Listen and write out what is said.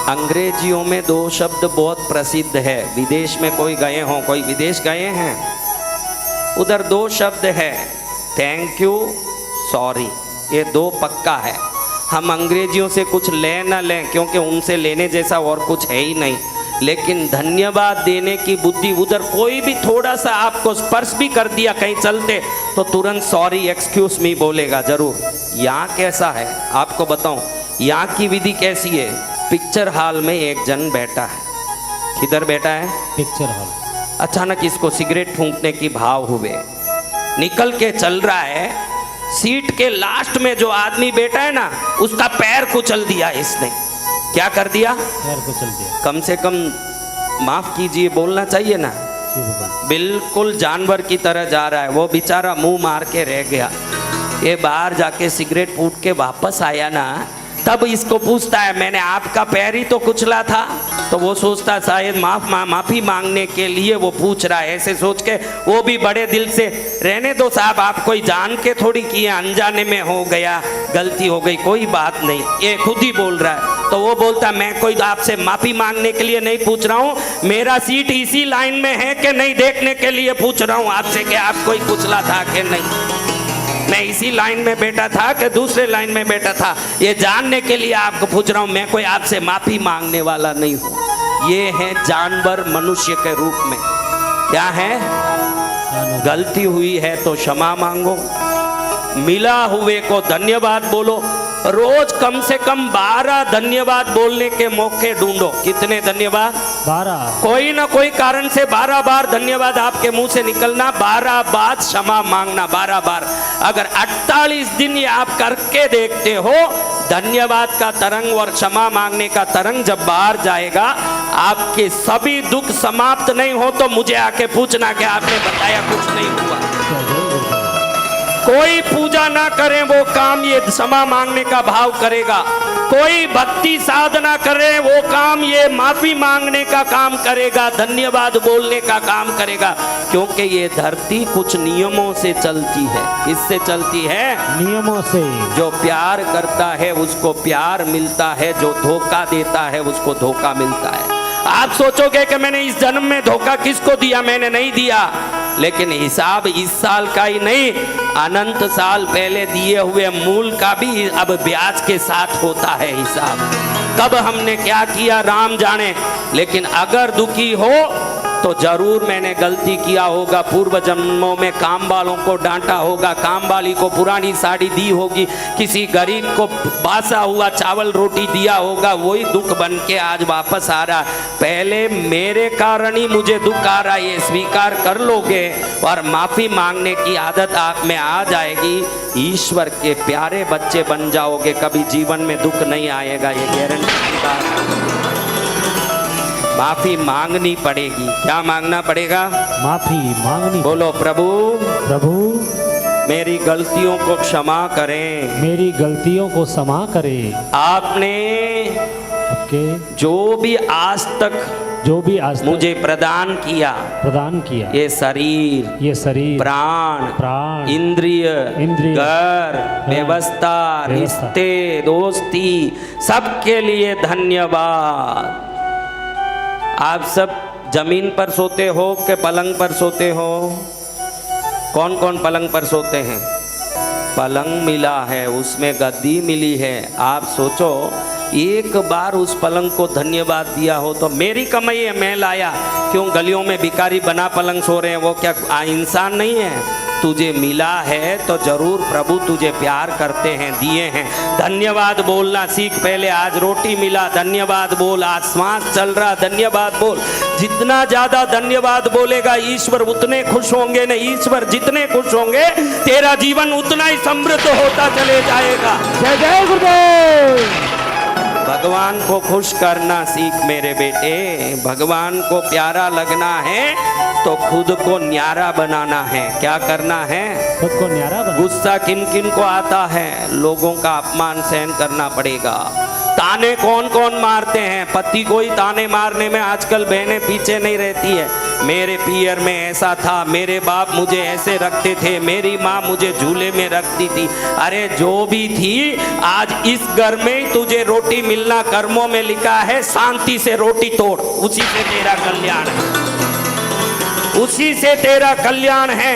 अंग्रेजियों में दो शब्द बहुत प्रसिद्ध है, विदेश में कोई गए हों, कोई विदेश गए हैं, उधर दो शब्द है, थैंक यू, सॉरी, ये दो पक्का है। हम अंग्रेजियों से कुछ ले ना लें क्योंकि उनसे लेने जैसा और कुछ है ही नहीं, लेकिन धन्यवाद देने की बुद्धि, उधर कोई भी थोड़ा सा आपको स्पर्श भी कर दिया कहीं चलते तो तुरंत सॉरी एक्सक्यूज मी बोलेगा जरूर। यहाँ कैसा है आपको बताऊं, यहाँ की विधि कैसी है। पिक्चर हॉल में एक जन बैठा है, किधर बैठा है, पिक्चर हॉल। अचानक इसको सिगरेट फूंकने की भाव हुए, निकल के चल रहा है, सीट के लास्ट में जो आदमी बैठा है ना उसका पैर कुचल दिया इसने। क्या कर दिया, पैर कुचल दिया। कम से कम माफ कीजिए बोलना चाहिए ना, बिल्कुल जानवर की तरह जा रहा है, वो बेचारा मुंह मार के रह गया। ये बाहर जाके सिगरेट फूंक के वापस आया ना, तब इसको पूछता है मैंने आपका पैर ही तो कुचला था, तो वो सोचता शायद माफी मांगने के लिए वो पूछ रहा है, ऐसे सोच के वो भी बड़े दिल से, रहने दो साहब, आप कोई जान के थोड़ी किए, अनजाने में हो गया, गलती हो गई, कोई बात नहीं, ये खुद ही बोल रहा है। तो वो बोलता मैं कोई आपसे माफी मांगने के लिए नहीं पूछ रहा हूँ, मेरा सीट इसी लाइन में है कि नहीं देखने के लिए पूछ रहा हूँ आपसे कि आप कोई कुचला था कि नहीं, मैं इसी लाइन में बैठा था कि दूसरे लाइन में बैठा था, ये जानने के लिए आपको पूछ रहा हूँ, मैं कोई आपसे माफी मांगने वाला नहीं हूँ। ये है जानवर मनुष्य के रूप में। क्या है, गलती हुई है तो क्षमा मांगो, मिला हुए को धन्यवाद बोलो, रोज कम से कम 12 धन्यवाद बोलने के मौके ढूंढो। कितने धन्यवाद, 12। कोई ना कोई कारण से 12 बार धन्यवाद आपके मुंह से निकलना, 12 बार क्षमा मांगना, 12 बार। अगर 48 दिन ये आप करके देखते हो, धन्यवाद का तरंग और क्षमा मांगने का तरंग जब बाहर जाएगा, आपके सभी दुख समाप्त नहीं हो तो मुझे आके पूछना कि आपने बताया कुछ नहीं हुआ। कोई पूजा ना करे वो काम ये क्षमा मांगने का भाव करेगा, कोई भक्ति साधना करे वो काम ये माफी मांगने का काम करेगा, धन्यवाद बोलने का काम करेगा। क्योंकि ये धरती कुछ नियमों से चलती है। किससे चलती है, नियमों से। जो प्यार करता है उसको प्यार मिलता है, जो धोखा देता है उसको धोखा मिलता है। आप सोचोगे कि मैंने इस जन्म में धोखा किसको दिया, मैंने नहीं दिया, लेकिन हिसाब इस साल का ही नहीं, अनंत साल पहले दिए हुए मूल का भी अब ब्याज के साथ होता है हिसाब। कब हमने क्या किया राम जाने, लेकिन अगर दुखी हो तो जरूर मैंने गलती किया होगा, पूर्व जन्मों में काम वालों को डांटा होगा, काम वाली को पुरानी साड़ी दी होगी, किसी गरीब को बासा हुआ चावल रोटी दिया होगा, वही दुख बन के आज वापस आ रहा। पहले मेरे कारण ही मुझे दुख आ रहा, ये स्वीकार कर लोगे और माफी मांगने की आदत आप में आ जाएगी, ईश्वर के प्यारे बच्चे बन जाओगे, कभी जीवन में दुख नहीं आएगा, ये गारंटी की बात है। माफी मांगनी पड़ेगी। क्या मांगना पड़ेगा, माफी मांगनी। बोलो प्रभु, प्रभु मेरी गलतियों को क्षमा करें, मेरी गलतियों को क्षमा करें। आपने जो भी आज तक मुझे प्रदान किया, ये शरीर, प्राण, इंद्रिय, घर, व्यवस्था, रिश्ते, दोस्ती, सबके लिए धन्यवाद। आप सब जमीन पर सोते हो कि पलंग पर सोते हो? कौन कौन पलंग पर सोते हैं? पलंग मिला है, उसमें गद्दी मिली है। आप सोचो एक बार उस पलंग को धन्यवाद दिया हो तो मेरी कमाई है, मैं लाया, क्यों गलियों में भिखारी बना पलंग सो रहे हैं, वो क्या इंसान नहीं है? तुझे मिला है तो जरूर प्रभु तुझे प्यार करते हैं, दिए हैं। धन्यवाद बोलना सीख पहले। आज रोटी मिला, धन्यवाद बोल। आज श्वास चल रहा, धन्यवाद बोल। जितना ज्यादा धन्यवाद बोलेगा ईश्वर उतने खुश होंगे न, ईश्वर जितने खुश होंगे तेरा जीवन उतना ही समृद्ध होता चले जाएगा। जय जय गुरुदेव। भगवान को खुश करना सीख मेरे बेटे। भगवान को प्यारा लगना है तो खुद को न्यारा बनाना है। क्या करना है? खुद को न्यारा बनाना। गुस्सा किन किन को आता है? लोगों का अपमान सहन करना पड़ेगा। ताने कौन कौन मारते हैं? पति को ही ताने मारने में आजकल बहनें पीछे नहीं रहती है। मेरे पियर में ऐसा था, मेरे बाप मुझे ऐसे रखते थे, मेरी माँ मुझे झूले में रखती थी। अरे जो भी थी, आज इस घर में ही तुझे रोटी मिलना कर्मों में लिखा है। शांति से रोटी तोड़, उसी से तेरा कल्याण है, उसी से तेरा कल्याण है।